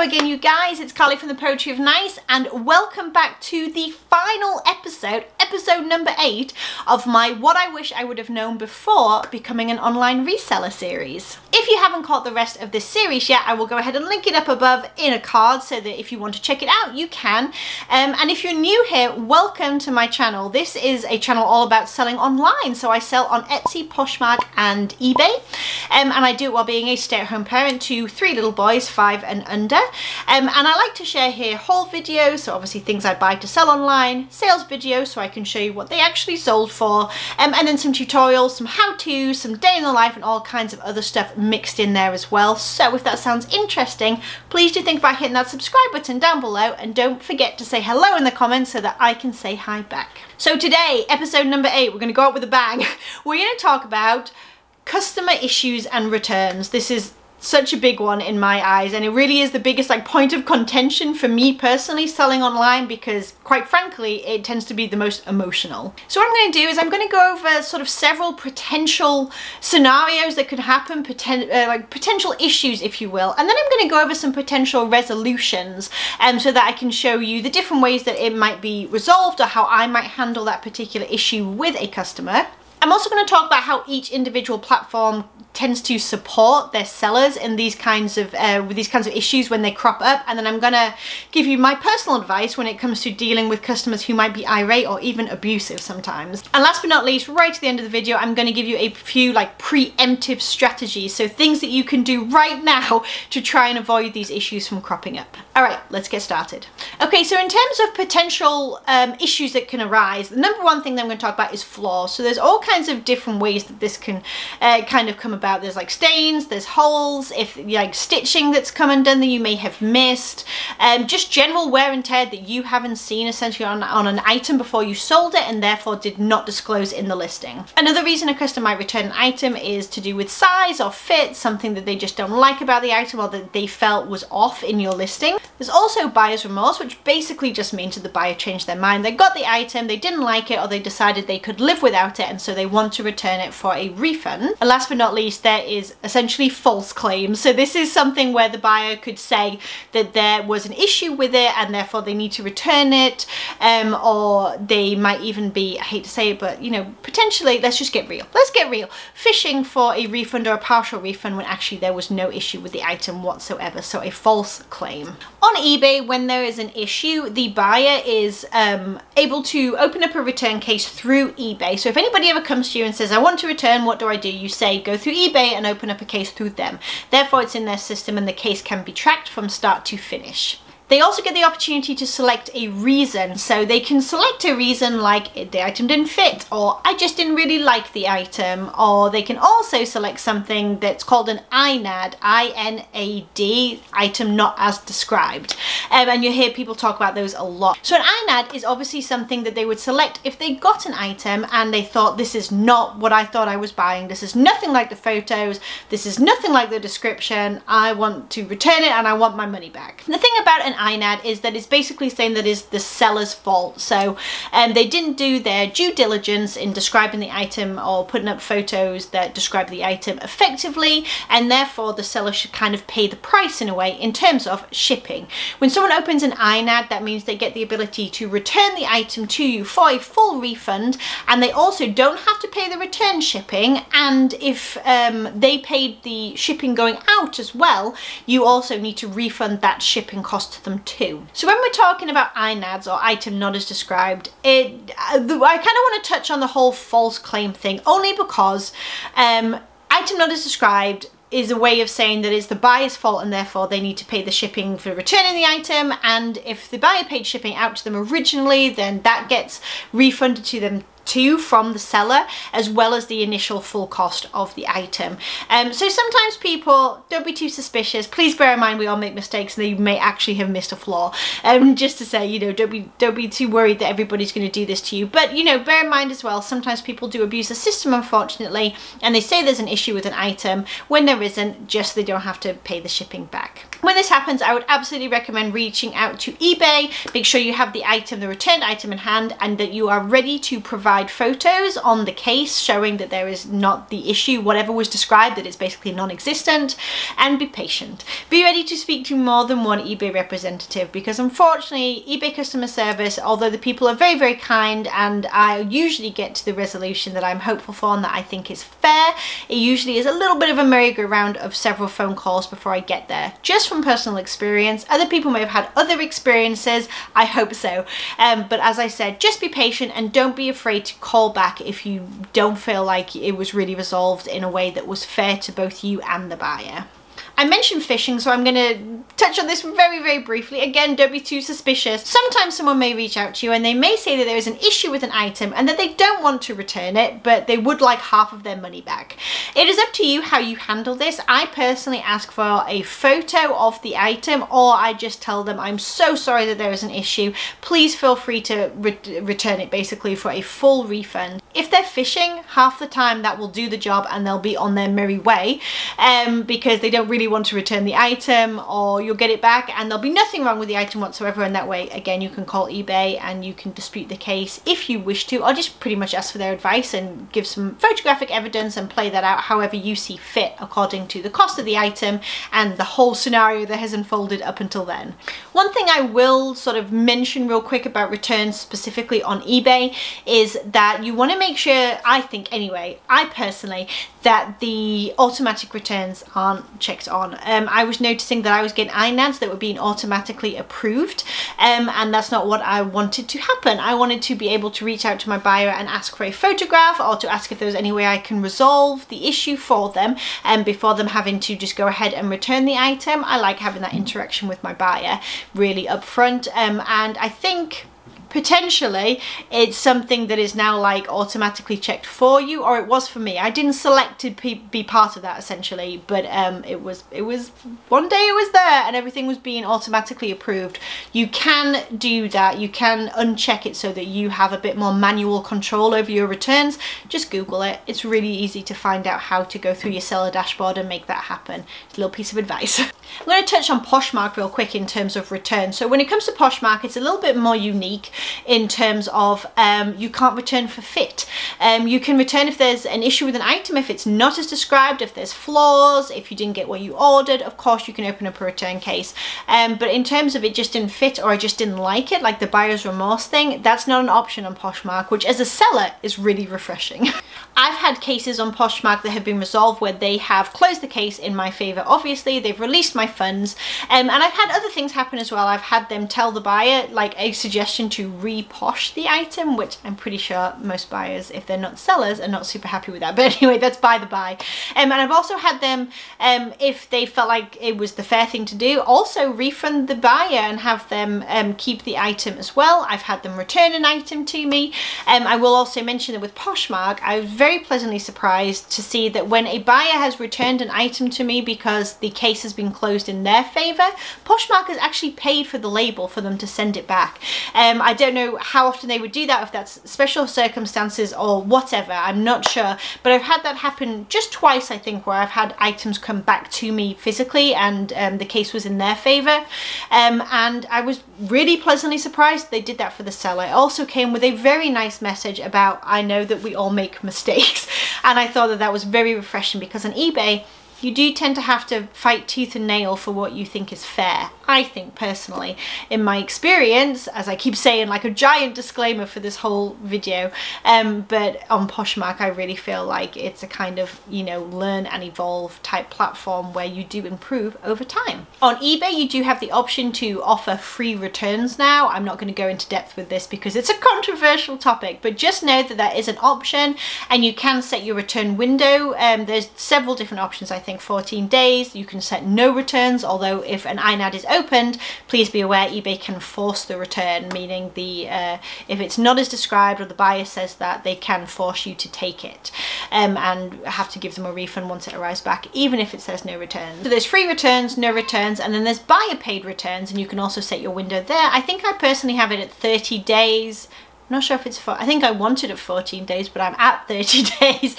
again, you guys, it's Carly from the Poetry of Nice, and welcome back to the final episode, episode number 8 of my What I Wish I Would Have Known Before Becoming an Online Reseller series. If you haven't caught the rest of this series yet, I will go ahead and link it up above in a card so that if you want to check it out, you can. And if you're new here, welcome to my channel. This is a channel all about selling online. So I sell on Etsy, Poshmark and eBay. And I do it while being a stay-at-home parent to 3 little boys, 5 and under. And I like to share here haul videos, so obviously things I buy to sell online, sales videos so I can show you what they actually sold for, and then some tutorials, some how-tos, some day in the life and all kinds of other stuff mixed in there as well. So if that sounds interesting, please do think about hitting that subscribe button down below, and don't forget to say hello in the comments so that I can say hi back. So today, episode number 8, we're going to go out with a bang. We're going to talk about customer issues and returns. This is such a big one in my eyes, and it really is the biggest point of contention for me personally selling online, because quite frankly it tends to be the most emotional. So what I'm going to do is I'm going to go over sort of several potential scenarios that could happen, potential issues if you will, and then I'm going to go over some potential resolutions so that I can show you the different ways that it might be resolved or how I might handle that particular issue with a customer. I'm also going to talk about how each individual platform tends to support their sellers in these kinds of with these kinds of issues when they crop up, and then I'm gonna give you my personal advice when it comes to dealing with customers who might be irate or even abusive sometimes. And last but not least, right to the end of the video, I'm going to give you a few preemptive strategies, so things that you can do right now to try and avoid these issues from cropping up. All right, let's get started. Okay, so in terms of potential issues that can arise, the number one thing that I'm going to talk about is flaws. So there's all kinds of different ways that this can kind of come about. There's stains, there's holes, if stitching that's come undone that you may have missed, just general wear and tear that you haven't seen essentially on an item before you sold it and therefore did not disclose in the listing. Another reason a customer might return an item is to do with size or fit, something that they just don't like about the item or that they felt was off in your listing. There's also buyer's remorse, which basically just means that the buyer changed their mind. They got the item, they didn't like it, or they decided they could live without it, and so they want to return it for a refund. And last but not least, there is essentially false claims. So this is something where the buyer could say that there was an issue with it and therefore they need to return it, or they might even be, I hate to say it, but potentially, let's just get real. Let's get real. Fishing for a refund or a partial refund when actually there was no issue with the item whatsoever. So a false claim. On eBay, when there is an issue, the buyer is able to open up a return case through eBay. So if anybody ever comes to you and says, I want to return, what do? You say, go through eBay and open up a case through them. Therefore, it's in their system and the case can be tracked from start to finish. They also get the opportunity to select a reason, so they can select a reason like the item didn't fit, or I just didn't really like the item, or they can also select something that's called an INAD, I-N-A-D, item not as described, and you hear people talk about those a lot. So an INAD is obviously something that they would select if they got an item and they thought, this is not what I thought I was buying, this is nothing like the photos, this is nothing like the description, I want to return it and I want my money back. The thing about an INAD is that it's basically saying that it's the seller's fault. So they didn't do their due diligence in describing the item or putting up photos that describe the item effectively, and therefore the seller should kind of pay the price in a way in terms of shipping. When someone opens an INAD, that means they get the ability to return the item to you for a full refund, and they also don't have to pay the return shipping, and if they paid the shipping going out as well, you also need to refund that shipping cost to them too. So when we're talking about INADs, or item not as described, I kind of want to touch on the whole false claim thing, only because item not as described is a way of saying that it's the buyer's fault and therefore they need to pay the shipping for returning the item, and if the buyer paid shipping out to them originally, then that gets refunded to them too from the seller, as well as the initial full cost of the item. So sometimes people, don't be too suspicious. Please bear in mind we all make mistakes and they may actually have missed a flaw. Just to say, don't be too worried that everybody's going to do this to you. But bear in mind as well, sometimes people do abuse the system, unfortunately, and they say there's an issue with an item when there isn't, just they don't have to pay the shipping back. When this happens, I would absolutely recommend reaching out to eBay. Make sure you have the item, the returned item in hand, and that you are ready to provide provide photos on the case showing that there is not the issue, whatever was described, that it's basically non-existent, and be patient. Be ready to speak to more than one eBay representative, because unfortunately eBay customer service, although the people are very, very kind and I usually get to the resolution that I'm hopeful for and that I think is fair, it usually is a little bit of a merry-go-round of several phone calls before I get there. Just from personal experience. Other people may have had other experiences, I hope so. But as I said, just be patient and don't be afraid to call back if you don't feel like it was really resolved in a way that was fair to both you and the buyer. I mentioned phishing, so I'm going to touch on this very, very briefly. Again, don't be too suspicious. Sometimes someone may reach out to you and they may say that there is an issue with an item and that they don't want to return it, but they would like half of their money back. It is up to you how you handle this. I personally ask for a photo of the item, or I just tell them, I'm so sorry that there is an issue. Please feel free to return it, basically for a full refund. If they're phishing, half the time that will do the job and they'll be on their merry way because they don't really want to return the item, or you'll get it back and there'll be nothing wrong with the item whatsoever, and that way again you can call eBay and you can dispute the case if you wish to, or just pretty much ask for their advice and give some photographic evidence and play that out however you see fit according to the cost of the item and the whole scenario that has unfolded up until then. One thing I will sort of mention real quick about returns specifically on eBay is that you want to make sure, I think anyway, I personally, that the automatic returns aren't checked on. I was noticing that I was getting INADs that were being automatically approved, and that's not what I wanted to happen. I wanted to be able to reach out to my buyer and ask for a photograph, or to ask if there was any way I can resolve the issue for them, before them having to just go ahead and return the item. I like having that interaction with my buyer really upfront, and I think potentially it's something that is now like automatically checked for you, or it was for me. I didn't select to be part of that essentially, but it was one day it was there and everything was being automatically approved. You can do that. You can uncheck it so that you have a bit more manual control over your returns. Just Google it. It's really easy to find out how to go through your seller dashboard and make that happen. It's a little piece of advice. I'm going to touch on Poshmark real quick in terms of return. So when it comes to Poshmark, it's a little bit more unique in terms of you can't return for fit. You can return if there's an issue with an item, if it's not as described, if there's flaws, if you didn't get what you ordered. Of course you can open up a return case, but in terms of it just didn't fit or I just didn't like it, like the buyer's remorse thing, that's not an option on Poshmark, which as a seller is really refreshing. I've had cases on Poshmark that have been resolved where they have closed the case in my favor. Obviously they've released my funds, and I've had other things happen as well. I've had them tell the buyer like a suggestion to re-posh the item, which I'm pretty sure most buyers, if they're not sellers, are not super happy with that, but anyway, that's by the by. And I've also had them, if they felt like it was the fair thing to do, also refund the buyer and have them keep the item as well. I've had them return an item to me. I will also mention that with Poshmark, I was very pleasantly surprised to see that when a buyer has returned an item to me because the case has been closed in their favor, Poshmark has actually paid for the label for them to send it back. I don't know how often they would do that, if that's special circumstances or whatever, I'm not sure, but I've had that happen just twice, I think, where I've had items come back to me physically and the case was in their favor, and I was really pleasantly surprised they did that for the seller. It also came with a very nice message about, I know that we all make mistakes, and I thought that that was very refreshing, because on eBay you do tend to have to fight tooth and nail for what you think is fair. I think personally, in my experience, as I keep saying, like a giant disclaimer for this whole video, but on Poshmark I really feel like it's a kind of, you know, learn and evolve type platform where you do improve over time. On eBay you do have the option to offer free returns now. I'm not going to go into depth with this because it's a controversial topic, but just know that that is an option and you can set your return window. There's several different options. I think 14 days. You can set no returns, although if an INAD is opened, please be aware eBay can force the return, meaning the if it's not as described or the buyer says that, they can force you to take it and have to give them a refund once it arrives back, even if it says no returns. So there's free returns, no returns, and then there's buyer paid returns, and you can also set your window there. I think I personally have it at 30 days, I'm not sure if it's for, I think I wanted it 14 days, but I'm at 30 days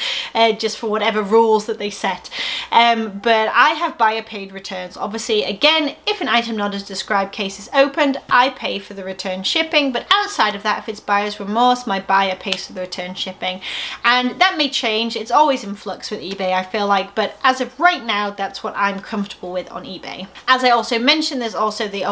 just for whatever rules that they set. But I have buyer paid returns. Obviously, again, if an item not as described case is opened, I pay for the return shipping. But outside of that, if it's buyer's remorse, my buyer pays for the return shipping. And that may change. It's always in flux with eBay, I feel like. But as of right now, that's what I'm comfortable with on eBay. As I also mentioned, there's also the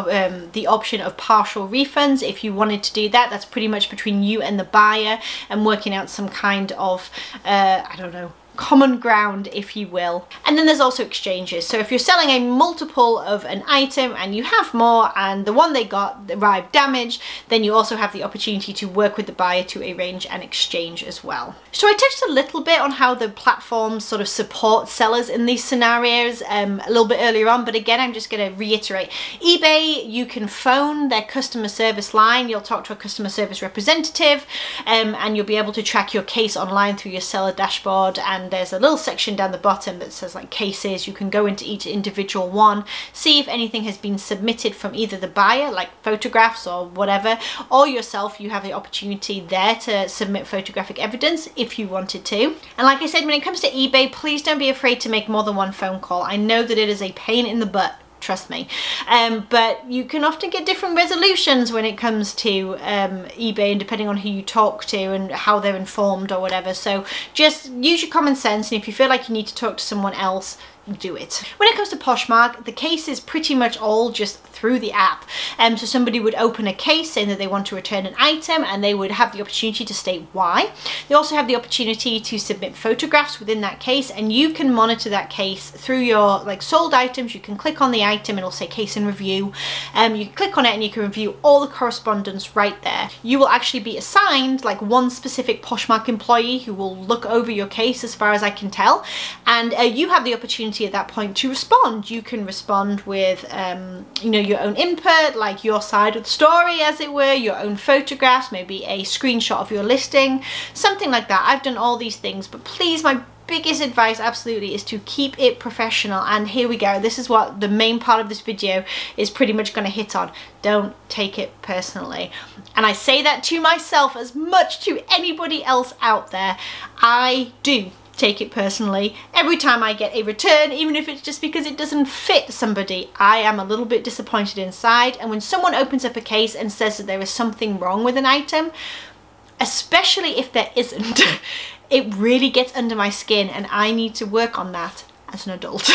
option of partial refunds. If you wanted to do that, that's pretty much between you and the buyer and working out some kind of I don't know, common ground, if you will. And then there's also exchanges. So if you're selling a multiple of an item and you have more and the one they got arrived damaged, then you also have the opportunity to work with the buyer to arrange an exchange as well. So I touched a little bit on how the platforms sort of support sellers in these scenarios a little bit earlier on, but again, I'm just going to reiterate. eBay, you can phone their customer service line. You'll talk to a customer service representative and you'll be able to track your case online through your seller dashboard, and there's a little section down the bottom that says like cases. You can go into each individual one, see if anything has been submitted from either the buyer, like photographs or whatever, or yourself. You have the opportunity there to submit photographic evidence if you wanted to. And like I said, when it comes to eBay, please don't be afraid to make more than one phone call. I know that it is a pain in the butt, trust me, but you can often get different resolutions when it comes to eBay, and depending on who you talk to and how they're informed or whatever. So just use your common sense, and if you feel like you need to talk to someone else, do it. When it comes to Poshmark, the case is pretty much all just through the app. So somebody would open a case saying that they want to return an item, and they would have the opportunity to state why. They also have the opportunity to submit photographs within that case, and you can monitor that case through your like sold items. You can click on the item, it'll say case in review. You click on it and you can review all the correspondence right there. You will actually be assigned like one specific Poshmark employee who will look over your case, as far as I can tell, and you have the opportunity at that point to respond. You can respond with you know, your own input, like your side of the story, as it were, your own photographs, maybe a screenshot of your listing, something like that. I've done all these things, but please, my biggest advice absolutely is to keep it professional. And here we go, this is what the main part of this video is pretty much going to hit on. Don't take it personally. And I say that to myself as much to anybody else out there. I do take it personally every time I get a return, even if it's just because it doesn't fit somebody. I am a little bit disappointed inside, and when someone opens up a case and says that there is something wrong with an item, especially if there isn't, it really gets under my skin, and I need to work on that as an adult.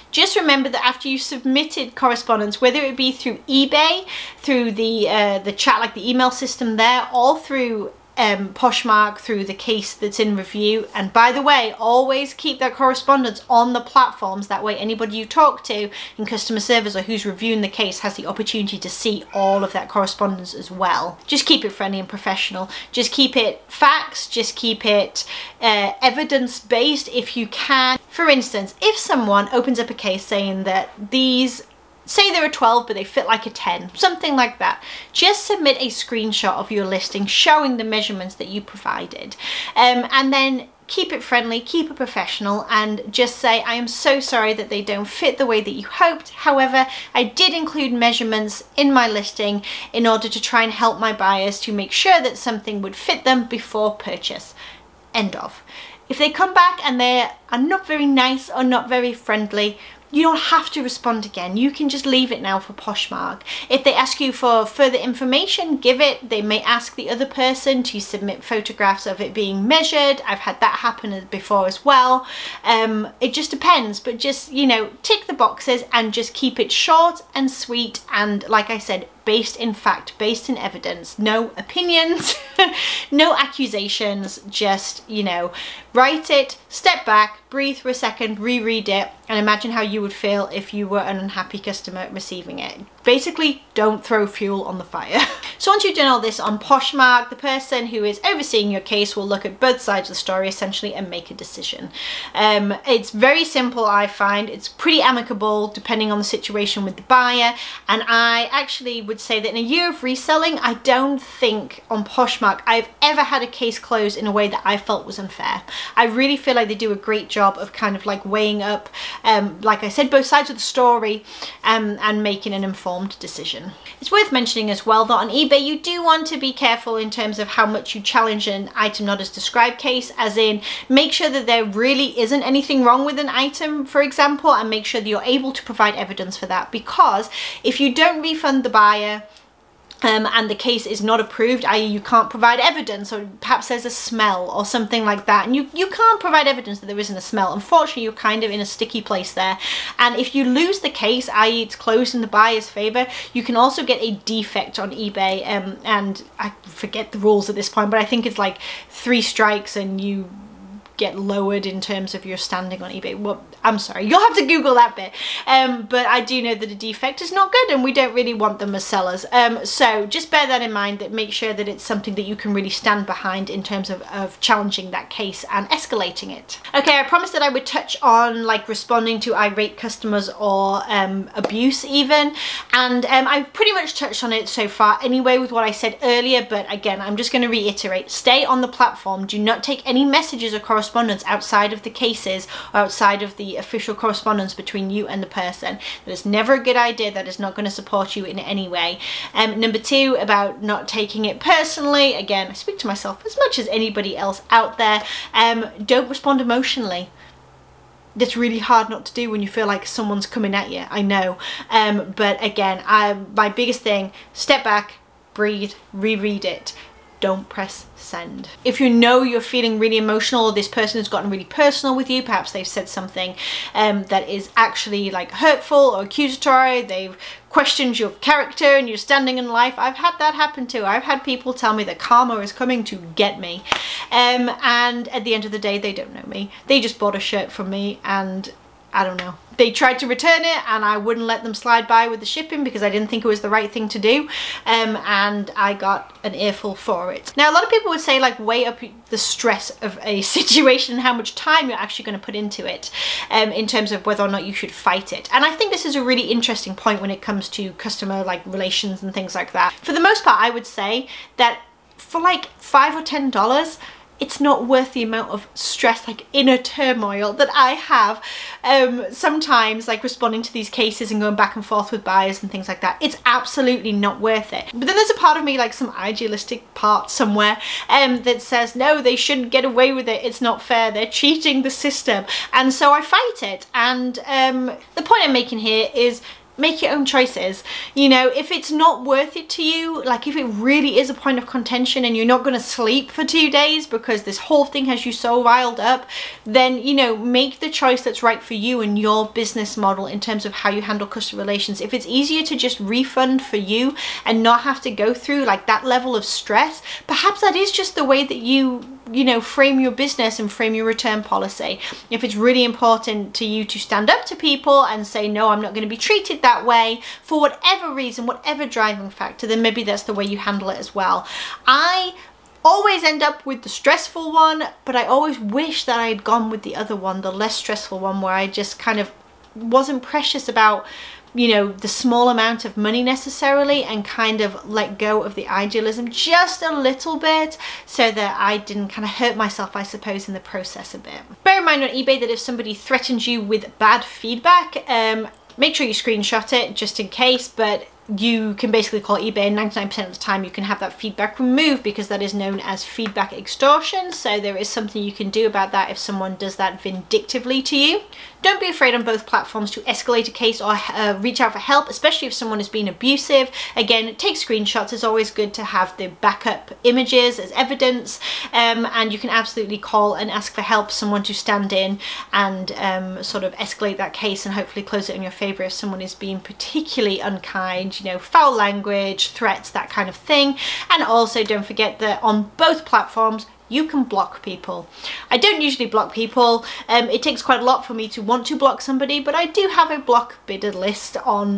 Just remember that after you submitted correspondence, whether it be through eBay, through the chat, like the email system there, or through Poshmark, through the case that's in review. And by the way, always keep that correspondence on the platforms. That way anybody you talk to in customer service or who's reviewing the case has the opportunity to see all of that correspondence as well. Just keep it friendly and professional. Just keep it facts. Just keep it evidence-based if you can. For instance, if someone opens up a case saying that these, say they're a 12 but they fit like a 10, something like that, just submit a screenshot of your listing showing the measurements that you provided, and then keep it friendly, keep it professional, and just say, I am so sorry that they don't fit the way that you hoped. However, I did include measurements in my listing in order to try and help my buyers to make sure that something would fit them before purchase. End of. If they come back and they are not very nice or not very friendly, you don't have to respond again. You can just leave it now for Poshmark. If they ask you for further information, give it. They may ask the other person to submit photographs of it being measured. I've had that happen before as well. It just depends, but just, you know, tick the boxes and just keep it short and sweet, and like I said, based in fact, based in evidence. No opinions, no accusations, just, you know, write it, step back, breathe for a second, reread it, and imagine how you would feel if you were an unhappy customer receiving it. Basically, don't throw fuel on the fire. So once you've done all this on Poshmark, the person who is overseeing your case will look at both sides of the story essentially and make a decision. It's very simple, I find. It's pretty amicable depending on the situation with the buyer, and I actually would say that in a year of reselling, I don't think on Poshmark I've ever had a case closed in a way that I felt was unfair. I really feel like they do a great job of kind of like weighing up, like I said, both sides of the story, and making an informed decision. It's worth mentioning as well that on eBay eBay, you do want to be careful in terms of how much you challenge an item not as described case, as in make sure that there really isn't anything wrong with an item, for example, and make sure that you're able to provide evidence for that, because if you don't refund the buyer and the case is not approved, i.e. you can't provide evidence, or perhaps there's a smell or something like that, and you can't provide evidence that there isn't a smell, unfortunately you're kind of in a sticky place there. And if you lose the case, i.e. it's closed in the buyer's favor, you can also get a defect on eBay, and I forget the rules at this point, but I think it's like 3 strikes and you get lowered in terms of your standing on eBay. Well, I'm sorry, you'll have to Google that bit, but I do know that a defect is not good and we don't really want them as sellers, so just bear that in mind, that make sure that it's something that you can really stand behind in terms of challenging that case and escalating it. Okay, I promised that I would touch on like responding to irate customers or abuse even, and I've pretty much touched on it so far anyway with what I said earlier, but again I'm just going to reiterate, stay on the platform, do not take any messages or correspondence outside of the cases or outside of the official correspondence between you and the person. That is never a good idea. That is not going to support you in any way. Number 2, about not taking it personally, again I speak to myself as much as anybody else out there, don't respond emotionally. That's really hard not to do when you feel like someone's coming at you, I know, but again, my biggest thing, step back, breathe, reread it. Don't press send. If you know you're feeling really emotional, or this person has gotten really personal with you, perhaps they've said something that is actually like hurtful or accusatory, they've questioned your character and your standing in life. I've had that happen too. I've had people tell me that karma is coming to get me, and at the end of the day they don't know me. They just bought a shirt from me and I don't know, they tried to return it and I wouldn't let them slide by with the shipping because I didn't think it was the right thing to do, and I got an earful for it. Now a lot of people would say like weigh up the stress of a situation and how much time you're actually going to put into it, in terms of whether or not you should fight it. And I think this is a really interesting point when it comes to customer like relations and things like that. For the most part I would say that for like $5 or $10 it's not worth the amount of stress, like inner turmoil that I have sometimes, like responding to these cases and going back and forth with buyers and things like that. It's absolutely not worth it. But then there's a part of me, like some idealistic part somewhere, that says no, they shouldn't get away with it, it's not fair, they're cheating the system, and so I fight it. And the point I'm making here is make your own choices. You know, if it's not worth it to you, like if it really is a point of contention and you're not going to sleep for 2 days because this whole thing has you so riled up, then, you know, make the choice that's right for you and your business model in terms of how you handle customer relations. If it's easier to just refund for you and not have to go through like that level of stress, perhaps that is just the way that you know, frame your business and frame your return policy. If it's really important to you to stand up to people and say, no, I'm not going to be treated that way for whatever reason, whatever driving factor, then maybe that's the way you handle it as well. I always end up with the stressful one, but I always wish that I had gone with the other one, the less stressful one, where I just kind of wasn't precious about, you know, the small amount of money necessarily, and kind of let go of the idealism just a little bit so that I didn't kind of hurt myself, I suppose, in the process a bit. Bear in mind on eBay that if somebody threatens you with bad feedback, make sure you screenshot it just in case, but you can basically call eBay and 99% of the time you can have that feedback removed, because that is known as feedback extortion. So there is something you can do about that if someone does that vindictively to you. Don't be afraid on both platforms to escalate a case or reach out for help, especially if someone is being abusive. Again, take screenshots. It's always good to have the backup images as evidence, and you can absolutely call and ask for help, someone to stand in and sort of escalate that case and hopefully close it in your favor if someone is being particularly unkind, you know, foul language, threats, that kind of thing. And also don't forget that on both platforms you can block people. I don't usually block people. It takes quite a lot for me to want to block somebody, but I do have a block bidder list on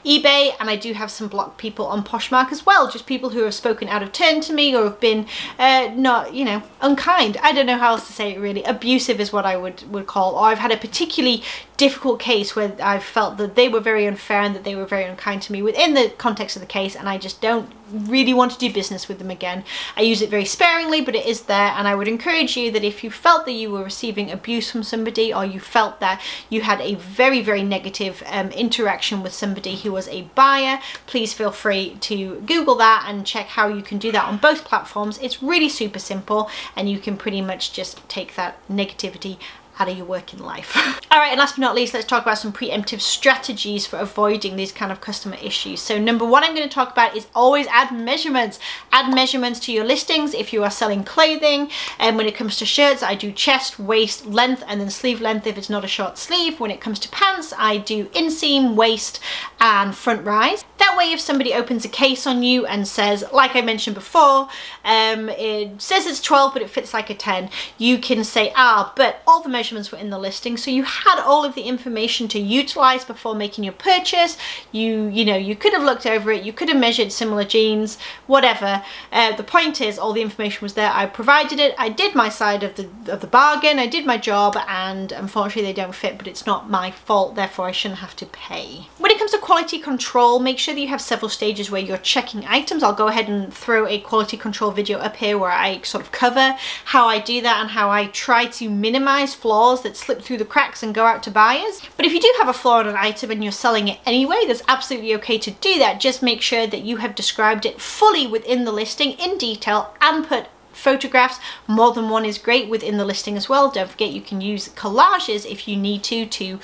eBay, and I do have some blocked people on Poshmark as well, just people who have spoken out of turn to me or have been not, you know, unkind. I don't know how else to say it really. Abusive is what I would call, or I've had a particularly difficult case where I felt that they were very unfair and that they were very unkind to me within the context of the case, and I just don't really want to do business with them again. I use it very sparingly, but it is there, and I would encourage you that if you felt that you were receiving abuse from somebody, or you felt that you had a very, very negative interaction with somebody who was a buyer, please feel free to Google that and check how you can do that on both platforms. It's really super simple, and you can pretty much just take that negativity out of your working life. All right, and last but not least, let's talk about some preemptive strategies for avoiding these kind of customer issues. So number one I'm going to talk about is always add measurements. Add measurements to your listings if you are selling clothing. And when it comes to shirts, I do chest, waist, length, and then sleeve length if it's not a short sleeve. When it comes to pants, I do inseam, waist, and front rise. That way, if somebody opens a case on you and says, like I mentioned before, it says it's 12 but it fits like a 10, you can say, but all the measurements were in the listing, so you had all of the information to utilize before making your purchase. You could have looked over it, you could have measured similar jeans, whatever. The point is, all the information was there. I provided it, I did my side of the bargain, I did my job, and unfortunately they don't fit, but it's not my fault, therefore I shouldn't have to pay. When it comes to quality control, make sure that you have several stages where you're checking items. I'll go ahead and throw a quality control video up here where I sort of cover how I do that and how I try to minimize flaws that slip through the cracks and go out to buyers. But if you do have a flaw in an item and you're selling it anyway, that's absolutely okay to do that. Just make sure that you have described it fully within the listing in detail and put photographs. More than one is great within the listing as well. Don't forget you can use collages if you need to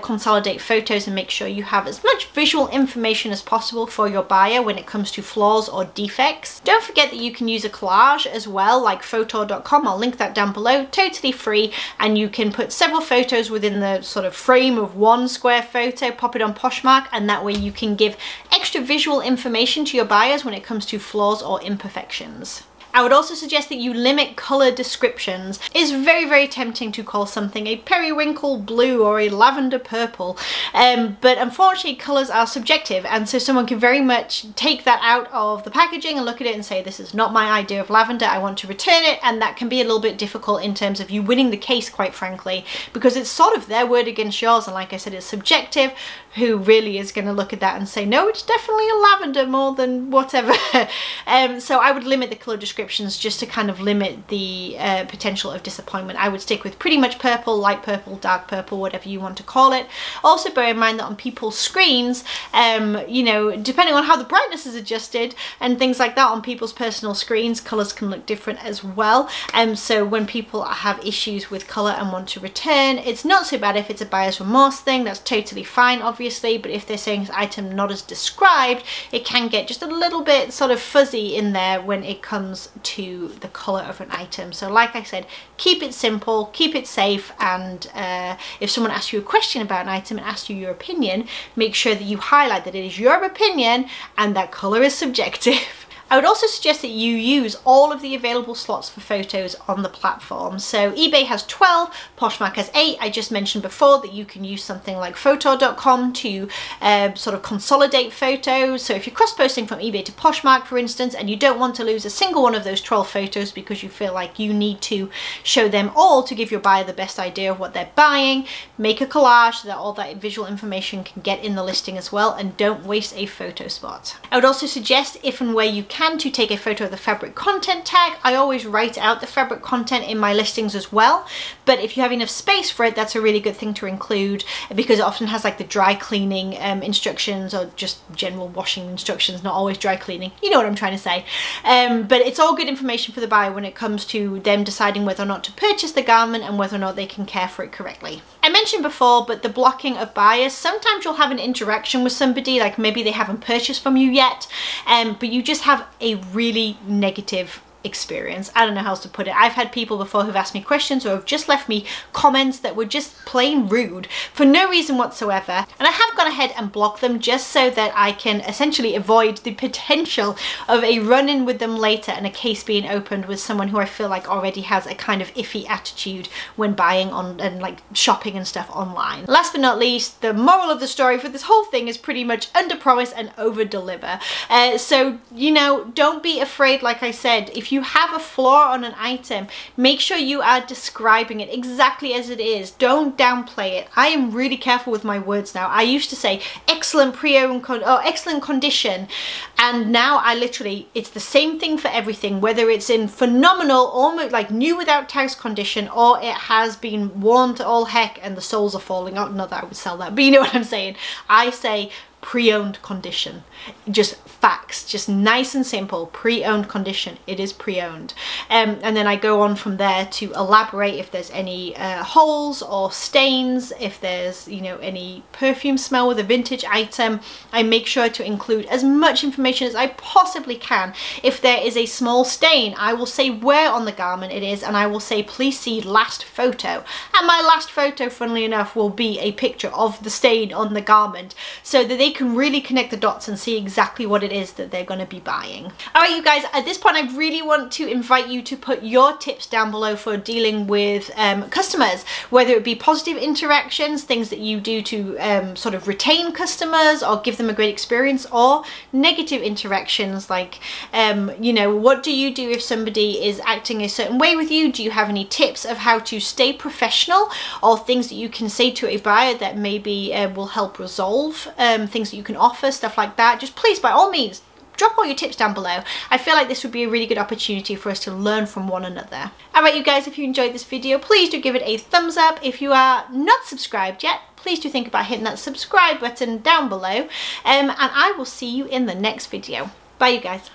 consolidate photos and make sure you have as much visual information as possible for your buyer when it comes to flaws or defects. Don't forget that you can use a collage as well, like photo.com. I'll link that down below, totally free, and you can put several photos within the sort of frame of one square photo, pop it on Poshmark, and that way you can give extra visual information to your buyers when it comes to flaws or imperfections. I would also suggest that you limit color descriptions. It's very, very tempting to call something a periwinkle blue or a lavender purple, but unfortunately colors are subjective, and so someone can very much take that out of the packaging and look at it and say, this is not my idea of lavender, I want to return it, and that can be a little bit difficult in terms of you winning the case, quite frankly, because it's sort of their word against yours, and like I said, it's subjective. Who really is going to look at that and say, no, it's definitely a lavender more than whatever. So I would limit the color descriptions just to kind of limit the potential of disappointment. I would stick with pretty much purple, light purple, dark purple, whatever you want to call it. Also bear in mind that on people's screens, you know, depending on how the brightness is adjusted and things like that on people's personal screens, colors can look different as well. So when people have issues with color and want to return, it's not so bad if it's a buyer's remorse thing. That's totally fine, obviously, but if they're saying this item not as described, it can get just a little bit sort of fuzzy in there when it comes to the color of an item. So like I said, keep it simple, keep it safe, and if someone asks you a question about an item and asks you your opinion, make sure that you highlight that it is your opinion and that color is subjective. I would also suggest that you use all of the available slots for photos on the platform. So eBay has 12, Poshmark has 8. I just mentioned before that you can use something like photo.com to sort of consolidate photos. So if you're cross-posting from eBay to Poshmark, for instance, and you don't want to lose a single one of those 12 photos because you feel like you need to show them all to give your buyer the best idea of what they're buying, make a collage so that all that visual information can get in the listing as well, and don't waste a photo spot. I would also suggest, if and where you can, to take a photo of the fabric content tag. I always write out the fabric content in my listings as well, but if you have enough space for it, that's a really good thing to include, because it often has like the dry cleaning instructions, or just general washing instructions, not always dry cleaning, you know what I'm trying to say. But it's all good information for the buyer when it comes to them deciding whether or not to purchase the garment and whether or not they can care for it correctly. I mentioned before, but the blocking of buyers, sometimes you'll have an interaction with somebody, like maybe they haven't purchased from you yet, but you just have a really negative experience. I don't know how else to put it. I've had people before who've asked me questions or have just left me comments that were just plain rude for no reason whatsoever, and I have gone ahead and blocked them just so that I can essentially avoid the potential of a run-in with them later and a case being opened with someone who I feel like already has a kind of iffy attitude when buying on and like shopping and stuff online. Last but not least, the moral of the story for this whole thing is pretty much under promise and over deliver. So, you know, don't be afraid, like I said, if if you have a flaw on an item, make sure you are describing it exactly as it is. Don't downplay it. I am really careful with my words now. I used to say excellent pre-owned excellent condition, and now I literally, it's the same thing for everything, whether it's in phenomenal, almost like new without tags condition, or it has been worn to all heck and the soles are falling out. Not that I would sell that, but you know what I'm saying. I say pre-owned condition, just facts, just nice and simple. Pre-owned condition, it is pre-owned. And then I go on from there to elaborate if there's any holes or stains, if there's, you know, any perfume smell with a vintage item. I make sure to include as much information as I possibly can. If there is a small stain, I will say where on the garment it is, and I will say please see last photo, and my last photo, funnily enough, will be a picture of the stain on the garment, so that they can really connect the dots and see exactly what it is that they're going to be buying. All right, you guys, at this point I really want to invite you to put your tips down below for dealing with customers, whether it be positive interactions, things that you do to sort of retain customers or give them a great experience, or negative interactions, like you know, what do you do if somebody is acting a certain way with you? Do you have any tips of how to stay professional, or things that you can say to a buyer that maybe will help resolve things that you can offer, stuff like that? Just please, by all means, drop all your tips down below. I feel like this would be a really good opportunity for us to learn from one another. Alright, you guys, if you enjoyed this video, please do give it a thumbs up. If you are not subscribed yet, please do think about hitting that subscribe button down below, and I will see you in the next video. Bye, you guys.